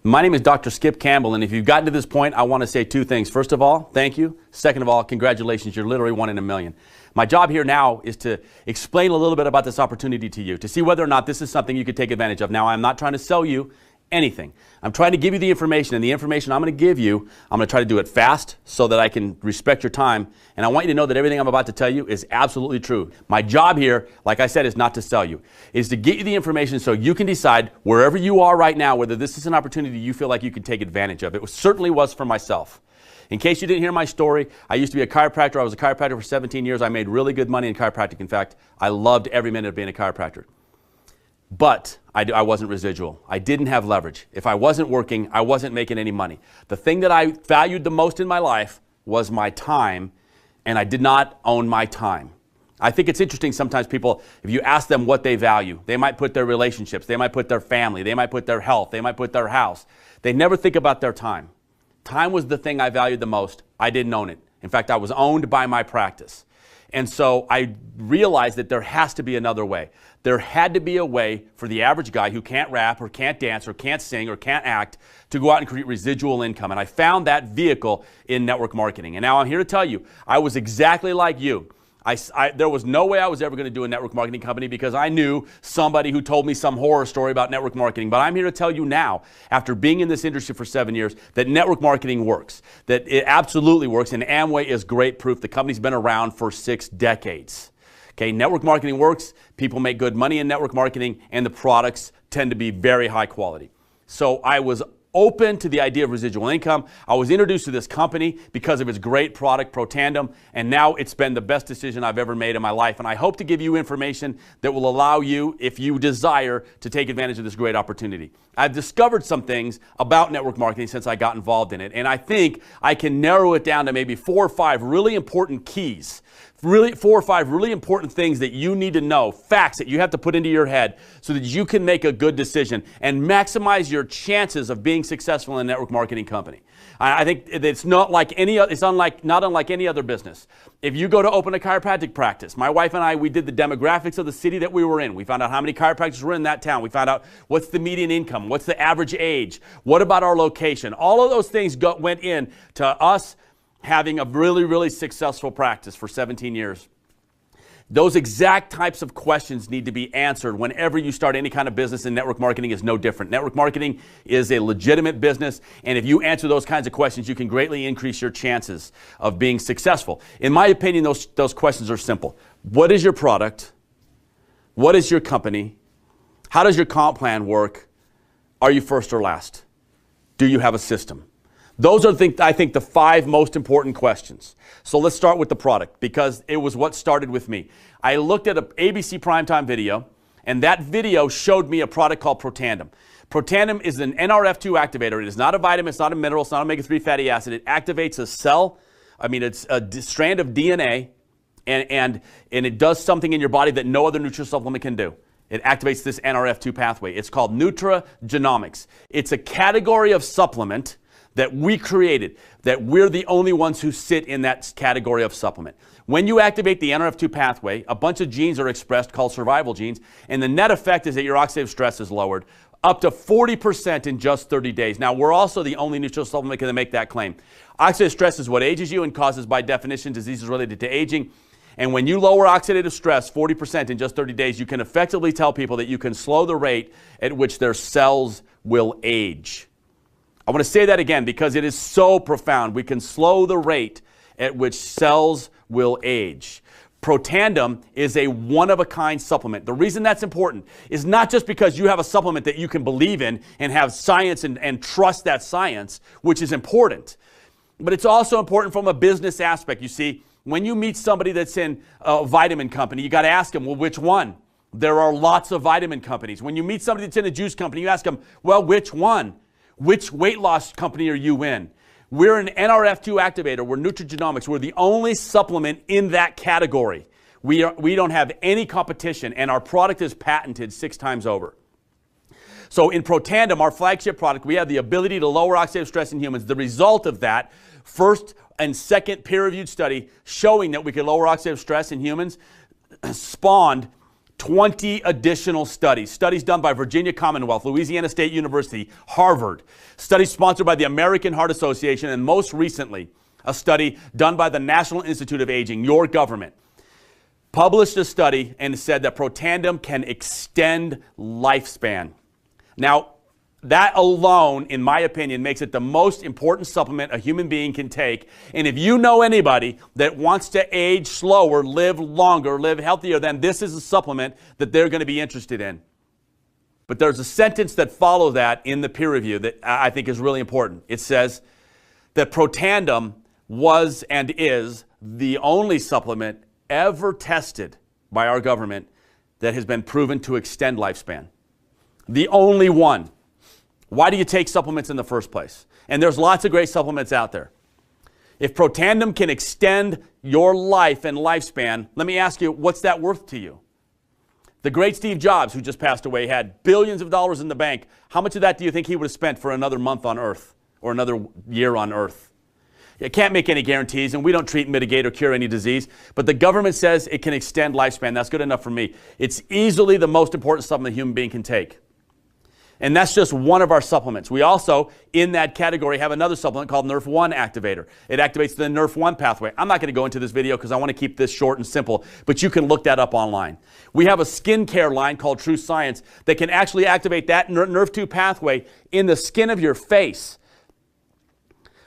My name is Dr. Skip Campbell, and if you've gotten to this point, I want to say two things. First of all, thank you. Second of all, congratulations. You're literally one in a million. My job here now is to explain a little bit about this opportunity to you, to see whether or not this is something you could take advantage of. Now, I'm not trying to sell you anything. I'm trying to give you the information, and the information I'm going to give you, I'm going to try to do it fast so that I can respect your time. And I want you to know that everything I'm about to tell you is absolutely true. My job here, like I said, is not to sell you, is to get you the information so you can decide wherever you are right now whether this is an opportunity you feel like you can take advantage of. It certainly was for myself. In case you didn't hear my story, I used to be a chiropractor. I was a chiropractor for 17 years. I made really good money in chiropractic. In fact, I loved every minute of being a chiropractor. But I wasn't residual. I didn't have leverage. If I wasn't working, I wasn't making any money. The thing that I valued the most in my life was my time, and I did not own my time. I think it's interesting sometimes people, if you ask them what they value, they might put their relationships, they might put their family, they might put their health, they might put their house. They never think about their time. Time was the thing I valued the most. I didn't own it. In fact, I was owned by my practice. And so I realized that there has to be another way. There had to be a way for the average guy who can't rap or can't dance or can't sing or can't act to go out and create residual income. And I found that vehicle in network marketing. And now I'm here to tell you, I was exactly like you. There was no way I was ever going to do a network marketing company because I knew somebody who told me some horror story about network marketing. But I'm here to tell you now, after being in this industry for 7 years, that network marketing works, that it absolutely works, and Amway is great proof. The company's been around for 6 decades. Okay, network marketing works, people make good money in network marketing, and the products tend to be very high quality. So I was open to the idea of residual income. I was introduced to this company because of its great product, Protandem, and now it's been the best decision I've ever made in my life. And I hope to give you information that will allow you, if you desire, to take advantage of this great opportunity. I've discovered some things about network marketing since I got involved in it, and I think I can narrow it down to maybe 4 or 5 really important keys. 4 or 5 really important things that you need to know, facts that you have to put into your head so that you can make a good decision and maximize your chances of being successful in a network marketing company. I think it's not unlike any other business. If you go to open a chiropractic practice, my wife and I, we did the demographics of the city that we were in. We found out how many chiropractors were in that town. We found out what's the median income, what's the average age, what about our location. All of those things went in to us having a really, really successful practice for 17 years. Those exact types of questions need to be answered whenever you start any kind of business, and network marketing is no different. Network marketing is a legitimate business, and if you answer those kinds of questions, you can greatly increase your chances of being successful. In my opinion, those questions are simple. What is your product? What is your company? How does your comp plan work? Are you first or last? Do you have a system? Those are, I think, the 5 most important questions. So let's start with the product, because it was what started with me. I looked at an ABC primetime video, and that video showed me a product called Protandem. Protandem is an NRF2 activator. It is not a vitamin, it's not a mineral, it's not omega-3 fatty acid. It activates it's a strand of DNA, and it does something in your body that no other nutritional supplement can do. It activates this NRF2 pathway. It's called nutrigenomics. It's a category of supplement that we created, that we're the only ones who sit in that category of supplement. When you activate the NRF2 pathway, a bunch of genes are expressed called survival genes, and the net effect is that your oxidative stress is lowered up to 40% in just 30 days. Now, we're also the only nutritional supplement that can make that claim. Oxidative stress is what ages you and causes, by definition, diseases related to aging. And when you lower oxidative stress 40% in just 30 days, you can effectively tell people that you can slow the rate at which their cells will age. I want to say that again because it is so profound. We can slow the rate at which cells will age. Protandem is a one-of-a-kind supplement. The reason that's important is not just because you have a supplement that you can believe in and have science and trust that science, which is important, but it's also important from a business aspect. You see, when you meet somebody that's in a vitamin company, you got to ask them, well, which one? There are lots of vitamin companies. When you meet somebody that's in a juice company, you ask them, well, which one? Which weight loss company are you in? We're an NRF2 activator. We're nutrigenomics. We're the only supplement in that category. We don't have any competition, and our product is patented 6 times over. So in Protandem, our flagship product, we have the ability to lower oxidative stress in humans. The result of that, first and second peer-reviewed study showing that we could lower oxidative stress in humans, spawned 20 additional studies. Studies done by Virginia Commonwealth, Louisiana State University, Harvard. Studies sponsored by the American Heart Association, and most recently, a study done by the National Institute of Aging, your government, published a study and said that Protandim can extend lifespan. Now, that alone, in my opinion, makes it the most important supplement a human being can take. And if you know anybody that wants to age slower, live longer, live healthier, then this is a supplement that they're going to be interested in. But there's a sentence that follows that in the peer review that I think is really important. It says that Protandim was and is the only supplement ever tested by our government that has been proven to extend lifespan. The only one. Why do you take supplements in the first place? And there's lots of great supplements out there. If Protandim can extend your life and lifespan, let me ask you, what's that worth to you? The great Steve Jobs, who just passed away, had billions of dollars in the bank. How much of that do you think he would have spent for another month on Earth or another year on Earth? You can't make any guarantees, and we don't treat, mitigate, or cure any disease, but the government says it can extend lifespan. That's good enough for me. It's easily the most important supplement a human being can take. And that's just one of our supplements. We also, in that category, have another supplement called NRF1 Activator. It activates the NRF1 pathway. I'm not going to go into this video because I want to keep this short and simple, but you can look that up online. We have a skincare line called True Science that can actually activate that NRF2 pathway in the skin of your face.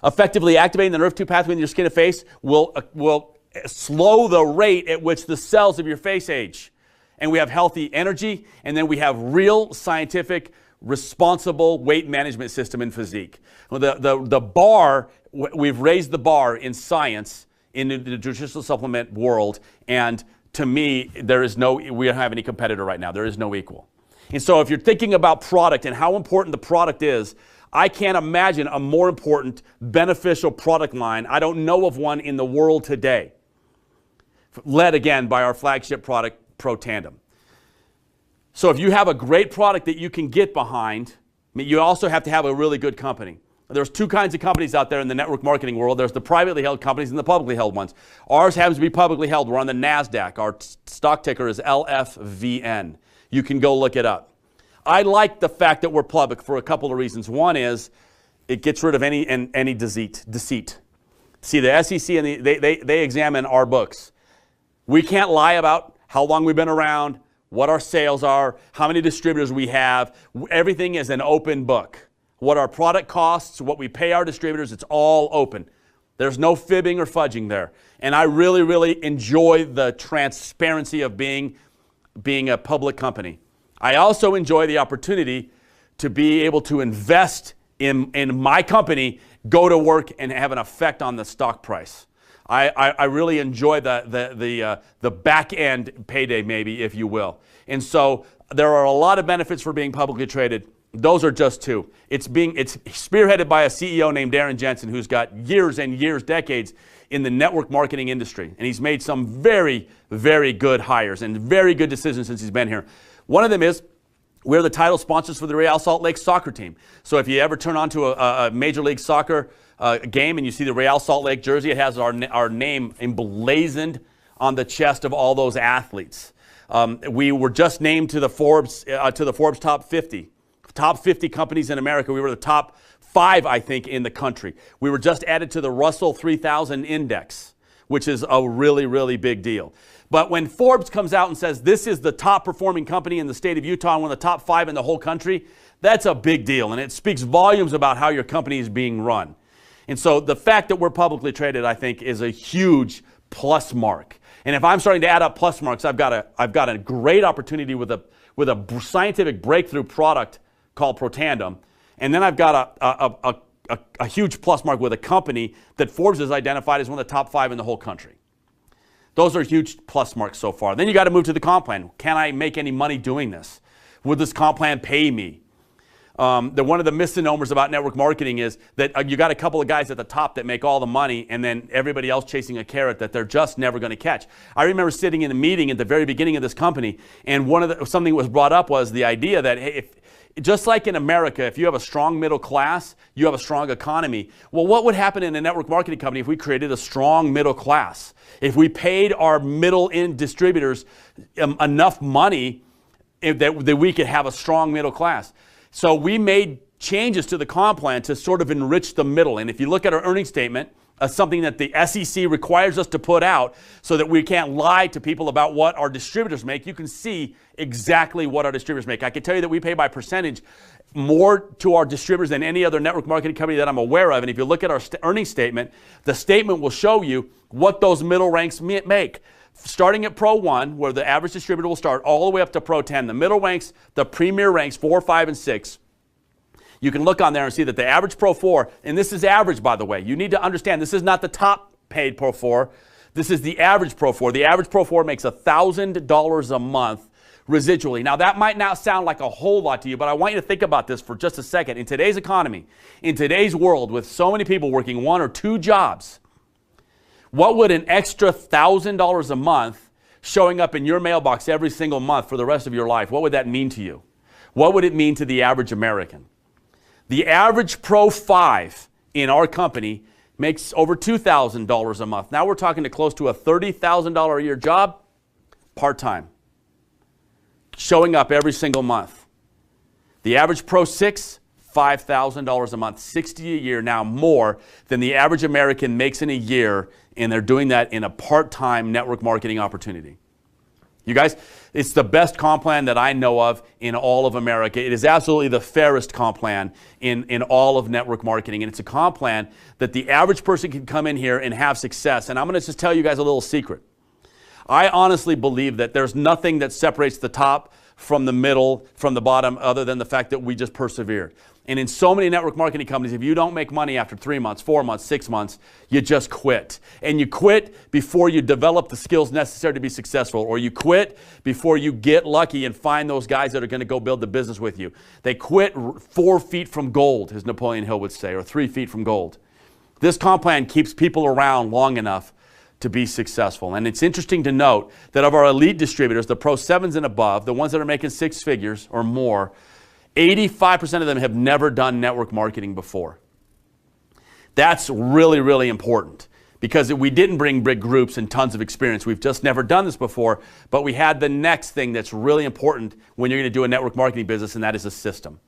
Effectively activating the NRF2 pathway in your skin and face will slow the rate at which the cells of your face age. And we have healthy energy, and then we have real scientific responsible weight management system in physique. Well, the bar, we've raised the bar in science in the nutritional supplement world, and to me, we don't have any competitor right now. There is no equal. And so if you're thinking about product and how important the product is, I can't imagine a more important, beneficial product line. I don't know of one in the world today, led again by our flagship product, Protandim. So if you have a great product that you can get behind, you also have to have a really good company. There's two kinds of companies out there in the network marketing world. There's the privately held companies and the publicly held ones. Ours happens to be publicly held. We're on the NASDAQ. Our stock ticker is LFVN. You can go look it up. I like the fact that we're public for a couple of reasons. One is it gets rid of any deceit. See, the SEC, and they examine our books. We can't lie about how long we've been around, what our sales are, how many distributors we have. Everything is an open book. What our product costs, what we pay our distributors, it's all open. There's no fibbing or fudging there. And I really, really enjoy the transparency of being a public company. I also enjoy the opportunity to be able to invest in my company, go to work, and have an effect on the stock price. I really enjoy the back end payday, maybe, if you will. And so there are a lot of benefits for being publicly traded. Those are just two. It's spearheaded by a CEO named Darren Jensen, who's got years and years, decades in the network marketing industry. And he's made some very, very good hires and very good decisions since he's been here. One of them is we're the title sponsors for the Real Salt Lake soccer team. So if you ever turn on to a Major League Soccer game and you see the Real Salt Lake jersey, it has our name emblazoned on the chest of all those athletes. We were just named to the Forbes top 50. Top 50 companies in America. We were the top 5, I think, in the country. We were just added to the Russell 3000 index, which is a really, really big deal. But when Forbes comes out and says this is the top performing company in the state of Utah and one of the top 5 in the whole country, that's a big deal. And it speaks volumes about how your company is being run. And so the fact that we're publicly traded, I think, is a huge plus mark. And if I'm starting to add up plus marks, I've got a great opportunity with a scientific breakthrough product called Protandim, and then I've got a huge plus mark with a company that Forbes has identified as one of the top 5 in the whole country. Those are huge plus marks so far. Then you got to move to the comp plan. Can I make any money doing this? Would this comp plan pay me? One of the misnomers about network marketing is that you got a couple of guys at the top that make all the money and then everybody else chasing a carrot that they're just never going to catch. I remember sitting in a meeting at the very beginning of this company, and something that was brought up was the idea that, hey, Just like in America, if you have a strong middle class, you have a strong economy. Well, what would happen in a network marketing company if we created a strong middle class? If we paid our middle-end distributors enough money that we could have a strong middle class. So we made changes to the comp plan to sort of enrich the middle. And if you look at our earnings statement, something that the SEC requires us to put out so that we can't lie to people about what our distributors make, you can see exactly what our distributors make. I can tell you that we pay by percentage more to our distributors than any other network marketing company that I'm aware of. And if you look at our earnings statement, the statement will show you what those middle ranks make. Starting at Pro 1, where the average distributor will start, all the way up to Pro 10. The middle ranks, the premier ranks, 4, 5, and 6. You can look on there and see that the average Pro 4, and this is average, by the way. You need to understand, this is not the top paid Pro 4. This is the average Pro 4. The average Pro 4 makes $1,000 a month residually. Now, that might not sound like a whole lot to you, but I want you to think about this for just a second. In today's economy, in today's world, with so many people working 1 or 2 jobs, what would an extra $1,000 a month showing up in your mailbox every single month for the rest of your life, what would that mean to you? What would it mean to the average American? The average Pro 5 in our company makes over $2,000 a month. Now we're talking to close to a $30,000 a year job, part-time, showing up every single month. The average Pro 6, $5,000 a month, $60 a year, now more than the average American makes in a year, and they're doing that in a part-time network marketing opportunity. You guys, it's the best comp plan that I know of in all of America. It is absolutely the fairest comp plan in all of network marketing. And it's a comp plan that the average person can come in here and have success. And I'm going to just tell you guys a little secret. I honestly believe that there's nothing that separates the top from the middle, from the bottom, other than the fact that we just persevere. And in so many network marketing companies, if you don't make money after 3 months, 4 months, 6 months, you just quit. And you quit before you develop the skills necessary to be successful, or you quit before you get lucky and find those guys that are going to go build the business with you. They quit 4 feet from gold, as Napoleon Hill would say, or 3 feet from gold. This comp plan keeps people around long enough to be successful. And it's interesting to note that of our elite distributors, the Pro 7s and above, the ones that are making 6 figures or more, 85% of them have never done network marketing before. That's really, really important because we didn't bring big groups and tons of experience. We've just never done this before, but we had the next thing that's really important when you're going to do a network marketing business, and that is a system.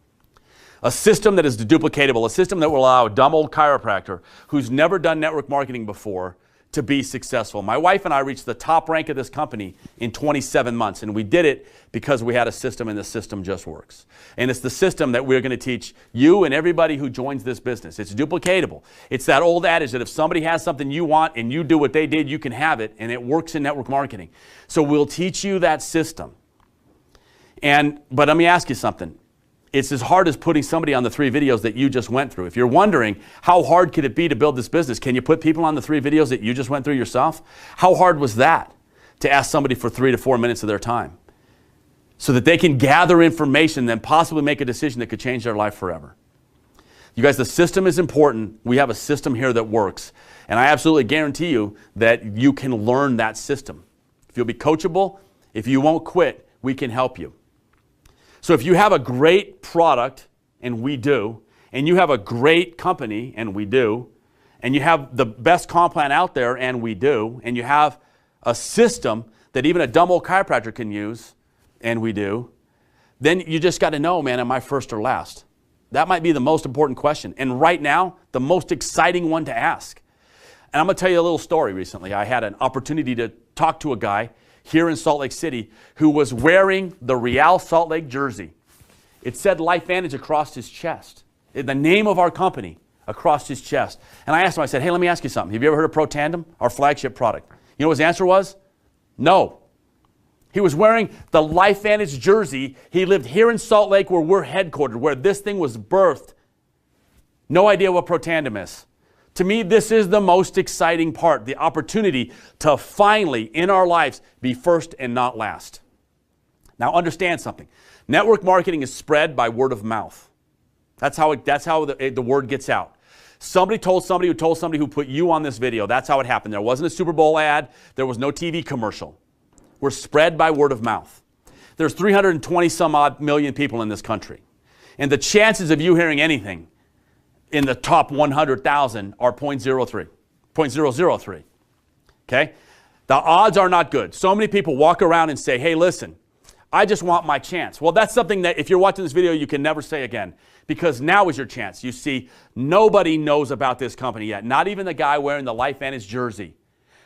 A system that is duplicatable, a system that will allow a dumb old chiropractor who's never done network marketing before to be successful. My wife and I reached the top rank of this company in 27 months, and we did it because we had a system, and the system just works. And it's the system that we're going to teach you and everybody who joins this business. It's duplicatable. It's that old adage that if somebody has something you want and you do what they did, you can have it, and it works in network marketing. So we'll teach you that system. But let me ask you something. It's as hard as putting somebody on the 3 videos that you just went through. If you're wondering how hard could it be to build this business, can you put people on the 3 videos that you just went through yourself? How hard was that to ask somebody for 3 to 4 minutes of their time so that they can gather information, then possibly make a decision that could change their life forever? You guys, the system is important. We have a system here that works. And I absolutely guarantee you that you can learn that system. If you'll be coachable, if you won't quit, we can help you. So if you have a great product, and we do, and you have a great company, and we do, and you have the best comp plan out there, and we do, and you have a system that even a dumb old chiropractor can use, and we do, then you just got to know, man, am I first or last? That might be the most important question. And right now, the most exciting one to ask. And I'm going to tell you a little story recently. I had an opportunity to talk to a guy here in Salt Lake City who was wearing the Real Salt Lake jersey. It said LifeVantage across his chest, the name of our company across his chest. And I asked him, I said, hey, let me ask you something. Have you ever heard of Pro Tandem, our flagship product? You know what his answer was? No. He was wearing the LifeVantage jersey. He lived here in Salt Lake where we're headquartered, where this thing was birthed. No idea what Pro Tandem is. To me, this is the most exciting part, the opportunity to finally, in our lives, be first and not last. Now, understand something. Network marketing is spread by word of mouth. That's how the word gets out. Somebody told somebody who told somebody who put you on this video. That's how it happened. There wasn't a Super Bowl ad. There was no TV commercial. We're spread by word of mouth. There's 320 some odd million people in this country. And the chances of you hearing anything in the top 100,000 are 0.003. Okay? The odds are not good. So many people walk around and say, hey, listen, I just want my chance. Well, that's something that if you're watching this video, you can never say again, because now is your chance. You see, nobody knows about this company yet, not even the guy wearing the LifeVantage jersey.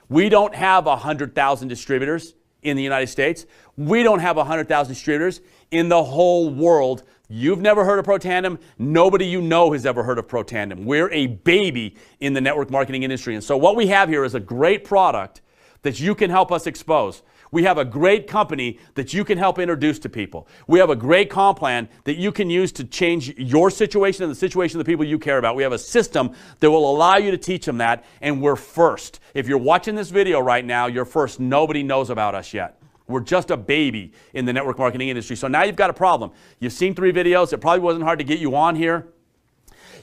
We don't have 100,000 distributors in the United States. We don't have 100,000 distributors in the whole world. You've never heard of Pro-Tandem. Nobody you know has ever heard of Pro-Tandem. We're a baby in the network marketing industry. And so what we have here is a great product that you can help us expose. We have a great company that you can help introduce to people. We have a great comp plan that you can use to change your situation and the situation of the people you care about. We have a system that will allow you to teach them that, and we're first. If you're watching this video right now, you're first. Nobody knows about us yet. We're just a baby in the network marketing industry. So now you've got a problem. You've seen 3 videos. It probably wasn't hard to get you on here.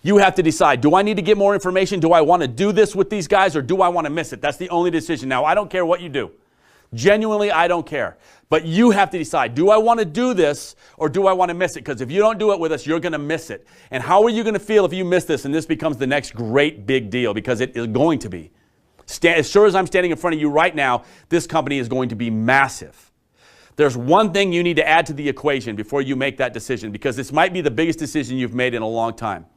You have to decide, do I need to get more information? Do I want to do this with these guys, or do I want to miss it? That's the only decision. Now, I don't care what you do. Genuinely, I don't care. But you have to decide, do I want to do this or do I want to miss it? Because if you don't do it with us, you're going to miss it. And how are you going to feel if you miss this and this becomes the next great big deal? Because it is going to be. As sure as I'm standing in front of you right now, this company is going to be massive. There's one thing you need to add to the equation before you make that decision, because this might be the biggest decision you've made in a long time.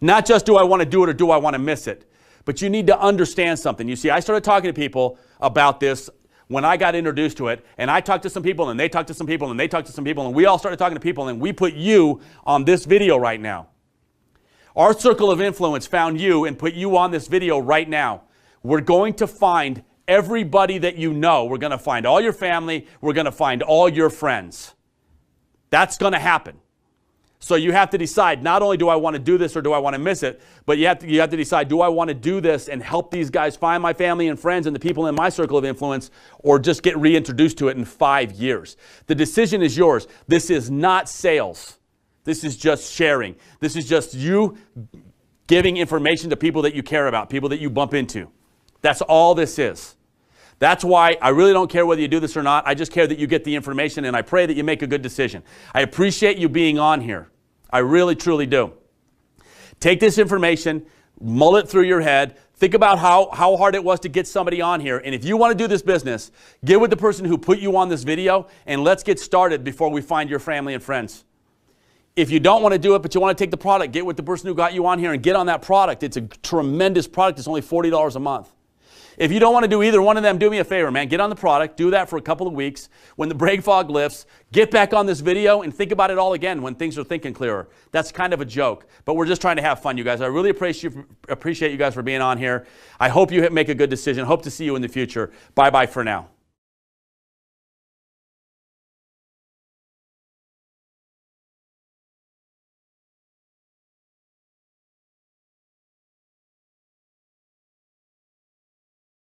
Not just do I want to do it or do I want to miss it, but you need to understand something. You see, I started talking to people about this when I got introduced to it, and I talked to some people, and they talked to some people, and they talked to some people, and we all started talking to people, and we put you on this video right now. Our circle of influence found you and put you on this video right now. We're going to find everybody that you know. We're going to find all your family. We're going to find all your friends. That's going to happen. So you have to decide, not only do I want to do this or do I want to miss it, but you have to decide, do I want to do this and help these guys find my family and friends and the people in my circle of influence, or just get reintroduced to it in 5 years? The decision is yours. This is not sales. This is just sharing. This is just you giving information to people that you care about, people that you bump into. That's all this is. That's why I really don't care whether you do this or not. I just care that you get the information, and I pray that you make a good decision. I appreciate you being on here. I really, truly do. Take this information, mull it through your head, think about how hard it was to get somebody on here, and if you want to do this business, get with the person who put you on this video, and let's get started before we find your family and friends. If you don't want to do it, but you want to take the product, get with the person who got you on here and get on that product. It's a tremendous product. It's only $40 a month. If you don't want to do either one of them, do me a favor, man. Get on the product. Do that for a couple of weeks. When the brain fog lifts, get back on this video and think about it all again when things are thinking clearer. That's kind of a joke, but we're just trying to have fun, you guys. I really appreciate you guys for being on here. I hope you make a good decision. Hope to see you in the future. Bye-bye for now.